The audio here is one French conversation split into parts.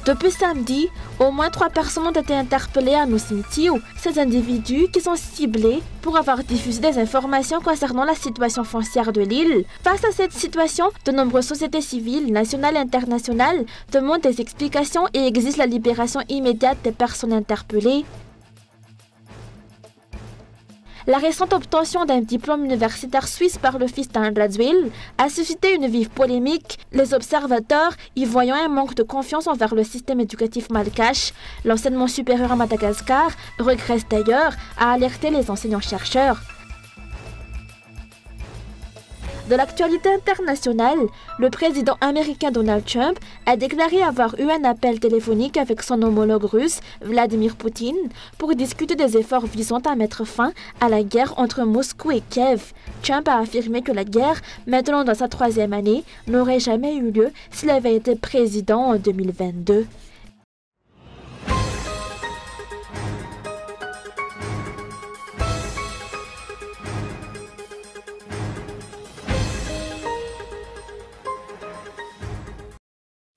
Depuis samedi, au moins 3 personnes ont été interpellées à Nusmithiou. Ces individus qui sont ciblés pour avoir diffusé des informations concernant la situation foncière de l'île. Face à cette situation, de nombreuses sociétés civiles, nationales et internationales, demandent des explications et exigent la libération immédiate des personnes interpellées. La récente obtention d'un diplôme universitaire suisse par le fils d'Andladwil a suscité une vive polémique, les observateurs y voyant un manque de confiance envers le système éducatif malgache. L'enseignement supérieur à Madagascar regresse d'ailleurs à alerter les enseignants-chercheurs. De l'actualité internationale, le président américain Donald Trump a déclaré avoir eu un appel téléphonique avec son homologue russe, Vladimir Poutine, pour discuter des efforts visant à mettre fin à la guerre entre Moscou et Kiev. Trump a affirmé que la guerre, maintenant dans sa 3e année, n'aurait jamais eu lieu s'il avait été président en 2022.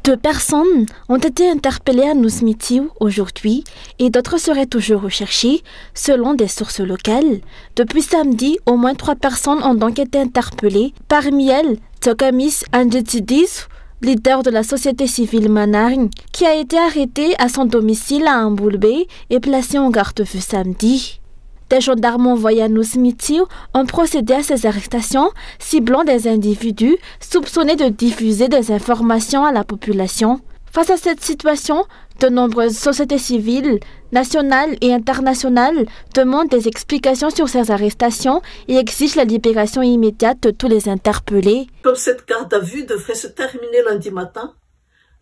Deux personnes ont été interpellées à Nusmithiou aujourd'hui et d'autres seraient toujours recherchées, selon des sources locales. Depuis samedi, au moins 3 personnes ont donc été interpellées. Parmi elles, Tsokamis Andetidis, leader de la société civile Manargne, qui a été arrêté à son domicile à Amboulbé et placé en garde-à-vue samedi. Des gendarmes envoyés à Nusmithiou ont procédé à ces arrestations, ciblant des individus soupçonnés de diffuser des informations à la population. Face à cette situation, de nombreuses sociétés civiles, nationales et internationales, demandent des explications sur ces arrestations et exigent la libération immédiate de tous les interpellés. Comme cette garde à vue devrait se terminer lundi matin,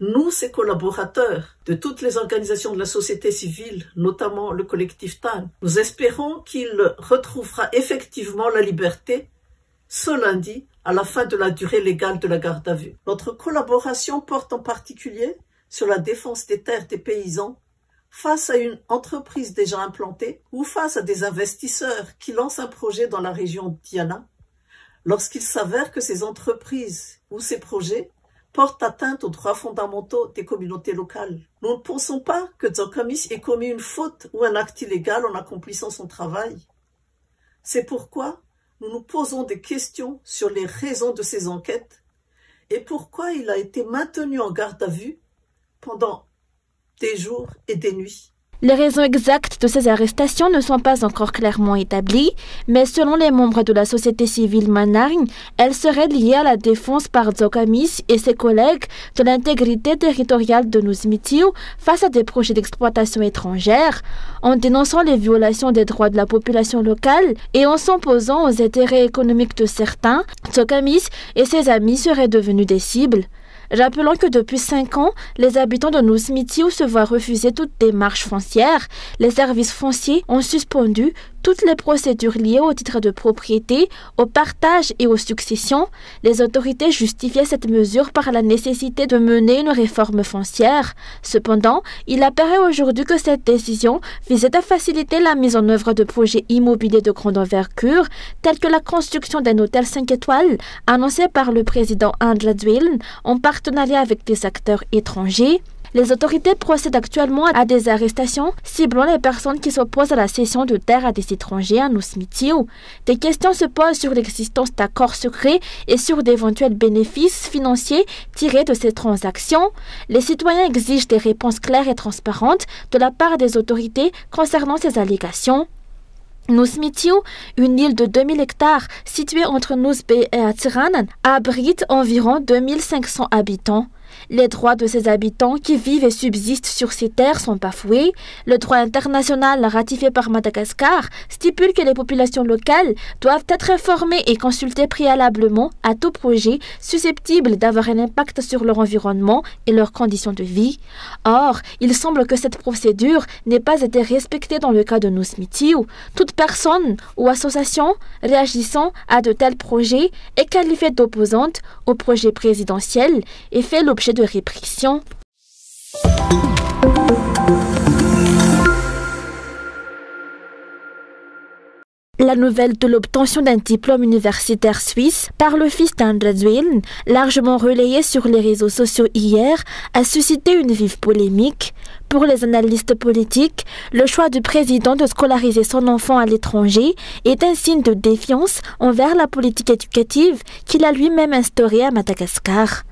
nous, ses collaborateurs de toutes les organisations de la société civile, notamment le collectif TAN, nous espérons qu'il retrouvera effectivement la liberté ce lundi à la fin de la durée légale de la garde à vue. Notre collaboration porte en particulier sur la défense des terres des paysans face à une entreprise déjà implantée ou face à des investisseurs qui lancent un projet dans la région d'Iana. Lorsqu'il s'avère que ces entreprises ou ces projets portent atteinte aux droits fondamentaux des communautés locales. Nous ne pensons pas que Tsokamis ait commis une faute ou un acte illégal en accomplissant son travail. C'est pourquoi nous nous posons des questions sur les raisons de ces enquêtes et pourquoi il a été maintenu en garde à vue pendant des jours et des nuits. Les raisons exactes de ces arrestations ne sont pas encore clairement établies, mais selon les membres de la société civile Manargne, elles seraient liées à la défense par Tsokamis et ses collègues de l'intégrité territoriale de Nusmithiou face à des projets d'exploitation étrangère, en dénonçant les violations des droits de la population locale et en s'opposant aux intérêts économiques de certains. Tsokamis et ses amis seraient devenus des cibles. Rappelons que depuis 5 ans, les habitants de Nusmithiou se voient refuser toute démarche foncière. Les services fonciers ont suspendu toutes les procédures liées au titre de propriété, au partage et aux successions. Les autorités justifiaient cette mesure par la nécessité de mener une réforme foncière. Cependant, il apparaît aujourd'hui que cette décision visait à faciliter la mise en œuvre de projets immobiliers de grande envergure, tels que la construction d'un hôtel 5 étoiles, annoncé par le président Andladwil en partenariat avec des acteurs étrangers. Les autorités procèdent actuellement à des arrestations ciblant les personnes qui s'opposent à la cession de terres à des étrangers à Nusmithiou. Des questions se posent sur l'existence d'accords secrets et sur d'éventuels bénéfices financiers tirés de ces transactions. Les citoyens exigent des réponses claires et transparentes de la part des autorités concernant ces allégations. Nusmithiou, une île de 2000 hectares située entre Nusbé et Atiranan, abrite environ 2500 habitants. Les droits de ces habitants qui vivent et subsistent sur ces terres sont bafoués. Le droit international ratifié par Madagascar stipule que les populations locales doivent être informées et consultées préalablement à tout projet susceptible d'avoir un impact sur leur environnement et leurs conditions de vie. Or, il semble que cette procédure n'ait pas été respectée dans le cas de Nusmithiou. Toute personne ou association réagissant à de tels projets est qualifiée d'opposante au projet présidentiel et fait l'objet de répression. La nouvelle de l'obtention d'un diplôme universitaire suisse par le fils d'André Zwillen, largement relayée sur les réseaux sociaux hier, a suscité une vive polémique. Pour les analystes politiques, le choix du président de scolariser son enfant à l'étranger est un signe de défiance envers la politique éducative qu'il a lui-même instaurée à Madagascar.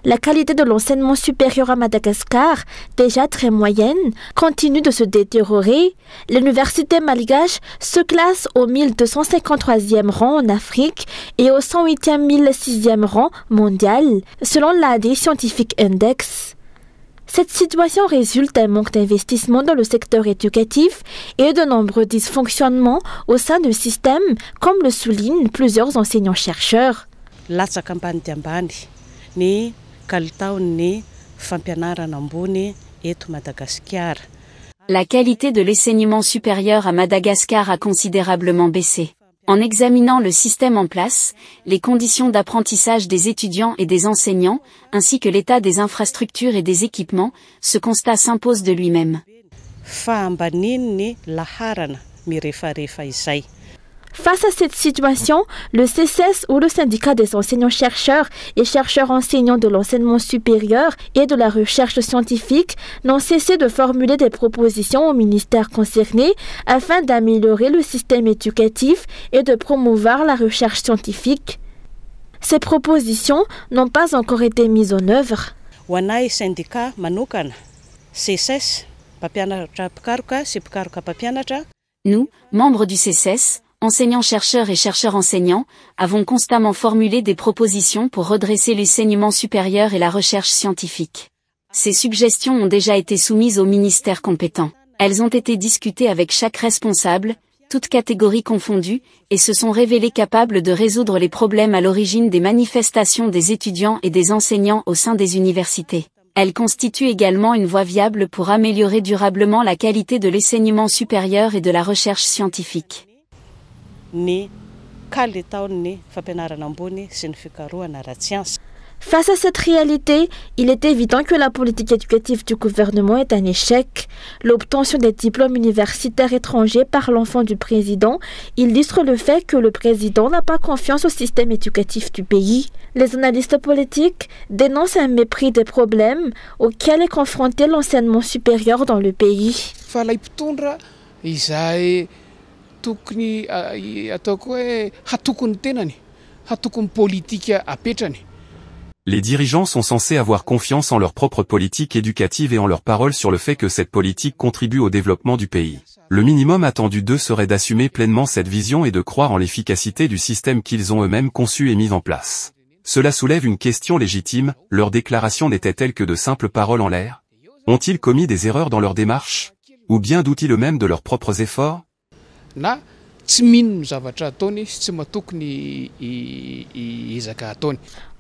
La qualité de l'enseignement supérieur à Madagascar, déjà très moyenne, continue de se détériorer. L'université malgache se classe au 1253e rang en Afrique et au 108e 1006e rang mondial, selon l'AD Scientific Index. Cette situation résulte d'un manque d'investissement dans le secteur éducatif et de nombreux dysfonctionnements au sein du système, comme le soulignent plusieurs enseignants-chercheurs. La qualité de l'enseignement supérieur à Madagascar a considérablement baissé. En examinant le système en place, les conditions d'apprentissage des étudiants et des enseignants, ainsi que l'état des infrastructures et des équipements, ce constat s'impose de lui-même. Face à cette situation, le CCES ou le syndicat des enseignants-chercheurs et chercheurs-enseignants de l'enseignement supérieur et de la recherche scientifique n'ont cessé de formuler des propositions au ministère concerné afin d'améliorer le système éducatif et de promouvoir la recherche scientifique. Ces propositions n'ont pas encore été mises en œuvre. Nous, membres du CCES, enseignants-chercheurs et chercheurs-enseignants, avons constamment formulé des propositions pour redresser l'enseignement supérieur et la recherche scientifique. Ces suggestions ont déjà été soumises au ministère compétent. Elles ont été discutées avec chaque responsable, toutes catégories confondues, et se sont révélées capables de résoudre les problèmes à l'origine des manifestations des étudiants et des enseignants au sein des universités. Elles constituent également une voie viable pour améliorer durablement la qualité de l'enseignement supérieur et de la recherche scientifique. Face à cette réalité, il est évident que la politique éducative du gouvernement est un échec. L'obtention des diplômes universitaires étrangers par l'enfant du président illustre le fait que le président n'a pas confiance au système éducatif du pays. Les analystes politiques dénoncent un mépris des problèmes auxquels est confronté l'enseignement supérieur dans le pays. Les dirigeants sont censés avoir confiance en leur propre politique éducative et en leur parole sur le fait que cette politique contribue au développement du pays. Le minimum attendu d'eux serait d'assumer pleinement cette vision et de croire en l'efficacité du système qu'ils ont eux-mêmes conçu et mis en place. Cela soulève une question légitime, leurs déclarations n'étaient-elles que de simples paroles en l'air? Ont-ils commis des erreurs dans leur démarche? Ou bien doutent-ils eux-mêmes de leurs propres efforts?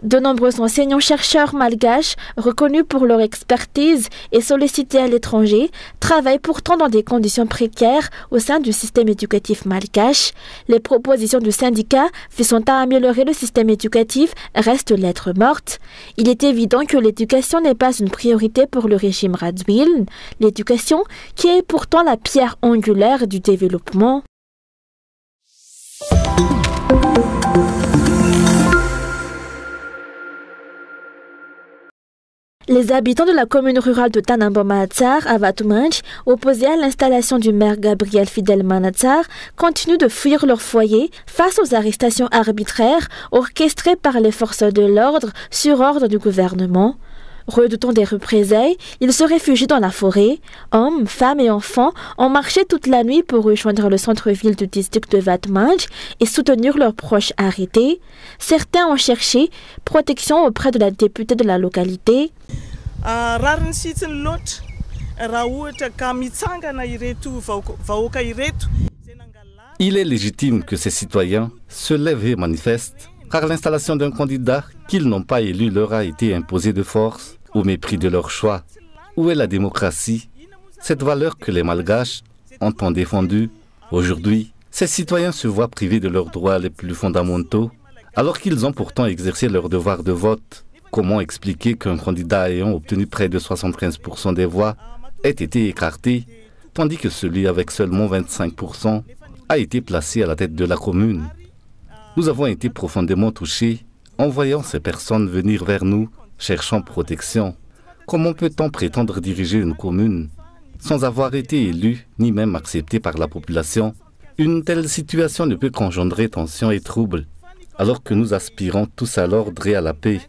De nombreux enseignants-chercheurs malgaches, reconnus pour leur expertise et sollicités à l'étranger, travaillent pourtant dans des conditions précaires au sein du système éducatif malgache. Les propositions du syndicat visant à améliorer le système éducatif restent lettres mortes. Il est évident que l'éducation n'est pas une priorité pour le régime Radziwiłł, l'éducation qui est pourtant la pierre angulaire du développement. Les habitants de la commune rurale de Tanambo-Manatsar à Vatumanj, opposés à l'installation du maire Gabriel Fidel Manatsar, continuent de fuir leur foyer face aux arrestations arbitraires orchestrées par les forces de l'ordre sur ordre du gouvernement. Redoutant des représailles, ils se réfugient dans la forêt. Hommes, femmes et enfants ont marché toute la nuit pour rejoindre le centre-ville du district de Vatumanj et soutenir leurs proches arrêtés. Certains ont cherché protection auprès de la députée de la localité. Il est légitime que ces citoyens se lèvent et manifestent, car l'installation d'un candidat qu'ils n'ont pas élu leur a été imposée de force, au mépris de leur choix. Où est la démocratie? Cette valeur que les Malgaches ont tant défendue. Aujourd'hui, ces citoyens se voient privés de leurs droits les plus fondamentaux, alors qu'ils ont pourtant exercé leur devoir de vote. Comment expliquer qu'un candidat ayant obtenu près de 73% des voix ait été écarté, tandis que celui avec seulement 25% a été placé à la tête de la commune. Nous avons été profondément touchés en voyant ces personnes venir vers nous, cherchant protection. Comment peut-on prétendre diriger une commune sans avoir été élu ni même accepté par la population? Une telle situation ne peut qu'engendrer tension et trouble, alors que nous aspirons tous à l'ordre et à la paix.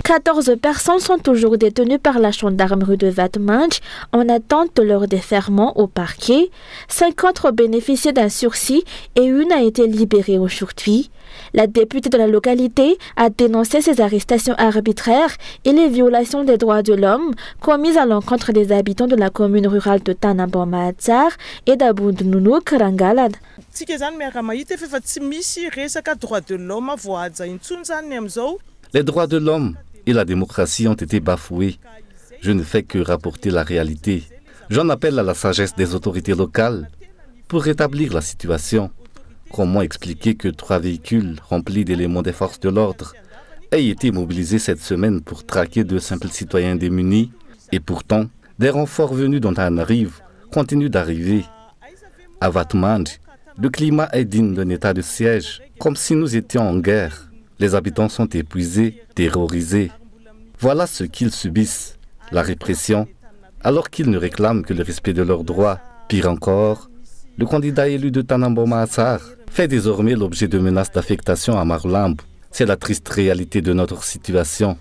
14 personnes sont toujours détenues par la gendarmerie de Vatmanj en attente de leur déferment au parquet. 50 ont bénéficié d'un sursis et une a été libérée aujourd'hui. La députée de la localité a dénoncé ces arrestations arbitraires et les violations des droits de l'homme commises à l'encontre des habitants de la commune rurale de Tanamboma-Atsar et d'Abundnunuk Rangalad. Les droits de l'homme et la démocratie ont été bafoués. Je ne fais que rapporter la réalité. J'en appelle à la sagesse des autorités locales pour rétablir la situation. Comment expliquer que 3 véhicules remplis d'éléments des forces de l'ordre aient été mobilisés cette semaine pour traquer 2 simples citoyens démunis et pourtant, des renforts venus d'Antananarivo continuent d'arriver. À Vatmanj, le climat est digne d'un état de siège, comme si nous étions en guerre. Les habitants sont épuisés, terrorisés. Voilà ce qu'ils subissent, la répression, alors qu'ils ne réclament que le respect de leurs droits. Pire encore, le candidat élu de Tanamboma-Atsar fait désormais l'objet de menaces d'affectation à Marulambo. C'est la triste réalité de notre situation.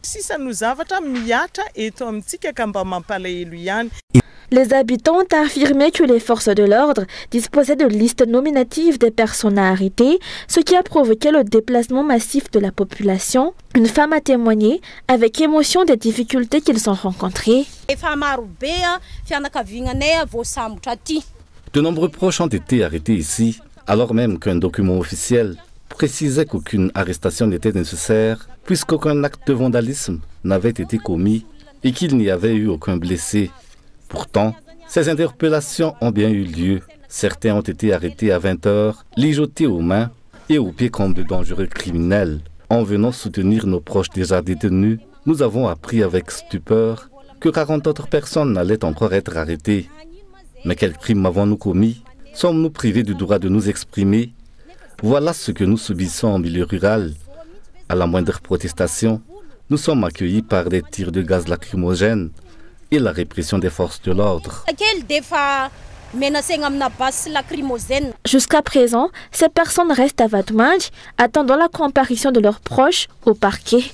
Les habitants ont affirmé que les forces de l'ordre disposaient de listes nominatives des personnes à arrêter, ce qui a provoqué le déplacement massif de la population. Une femme a témoigné avec émotion des difficultés qu'ils ont rencontrées. De nombreux proches ont été arrêtés ici, alors même qu'un document officiel précisait qu'aucune arrestation n'était nécessaire, puisqu'aucun acte de vandalisme n'avait été commis et qu'il n'y avait eu aucun blessé. Pourtant, ces interpellations ont bien eu lieu. Certains ont été arrêtés à 20 h, ligotés aux mains et aux pieds comme de dangereux criminels. En venant soutenir nos proches déjà détenus, nous avons appris avec stupeur que 40 autres personnes allaient encore être arrêtées. Mais quel crime avons-nous commis? Sommes-nous privés du droit de nous exprimer? Voilà ce que nous subissons en milieu rural. À la moindre protestation, nous sommes accueillis par des tirs de gaz lacrymogènes et la répression des forces de l'ordre. Jusqu'à présent, ces personnes restent à Vatmanj, attendant la comparution de leurs proches au parquet.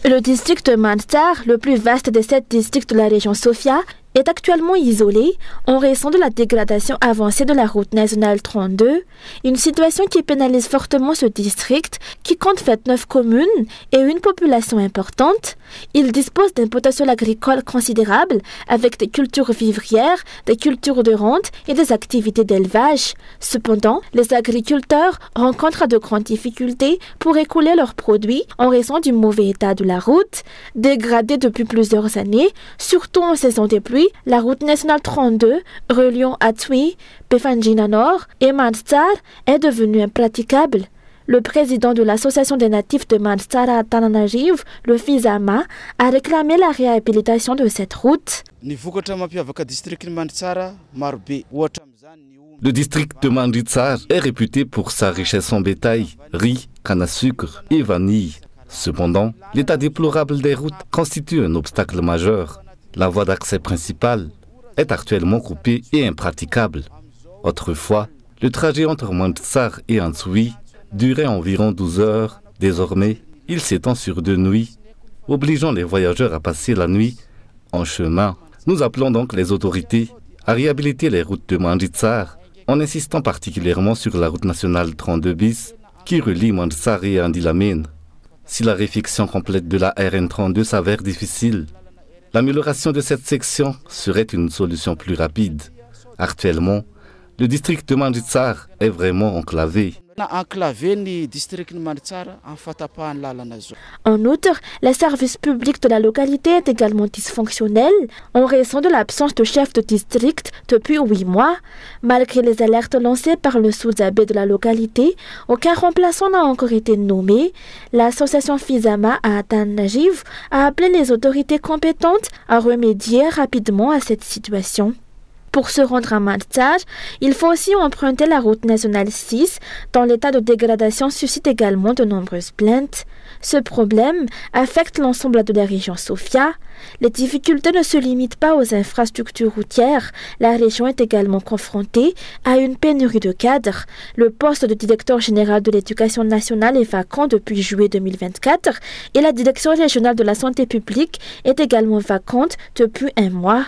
Le district de Manzar, le plus vaste des 7 districts de la région Sofia, est actuellement isolé en raison de la dégradation avancée de la route nationale 32, une situation qui pénalise fortement ce district qui compte 29 communes et une population importante. Il dispose d'un potentiel agricole considérable avec des cultures vivrières, des cultures de rente et des activités d'élevage. Cependant, les agriculteurs rencontrent de grandes difficultés pour écouler leurs produits en raison du mauvais état de la route. Dégradée depuis plusieurs années, surtout en saison des pluies, la route nationale 32 reliant Atwi, Pefanjina Nord et Manzar est devenue impraticable. Le président de l'association des natifs de Manzar à Tananarivo, le Fizama, a réclamé la réhabilitation de cette route. Le district de Manjitsar est réputé pour sa richesse en bétail, riz, canne à sucre et vanille. Cependant, l'état déplorable des routes constitue un obstacle majeur. La voie d'accès principale est actuellement coupée et impraticable. Autrefois, le trajet entre Manjitsar et Antsui durait environ 12 heures. Désormais, il s'étend sur 2 nuits, obligeant les voyageurs à passer la nuit en chemin. Nous appelons donc les autorités à réhabiliter les routes de Manjitsar en insistant particulièrement sur la route nationale 32 bis qui relie Manjitsar et Andilamene. Si la réfection complète de la RN32 s'avère difficile, l'amélioration de cette section serait une solution plus rapide. Actuellement, le district de Manjitsar est vraiment enclavé. En outre, les services publics de la localité est également dysfonctionnel en raison de l'absence de chef de district depuis 8 mois. Malgré les alertes lancées par le sous-abbé de la localité, aucun remplaçant n'a encore été nommé. L'association Fizama à Tan-Najiv a appelé les autorités compétentes à remédier rapidement à cette situation. Pour se rendre à Maltzar, il faut aussi emprunter la route nationale 6, dont l'état de dégradation suscite également de nombreuses plaintes. Ce problème affecte l'ensemble de la région Sofia. Les difficultés ne se limitent pas aux infrastructures routières. La région est également confrontée à une pénurie de cadres. Le poste de directeur général de l'éducation nationale est vacant depuis juillet 2024 et la direction régionale de la santé publique est également vacante depuis 1 mois.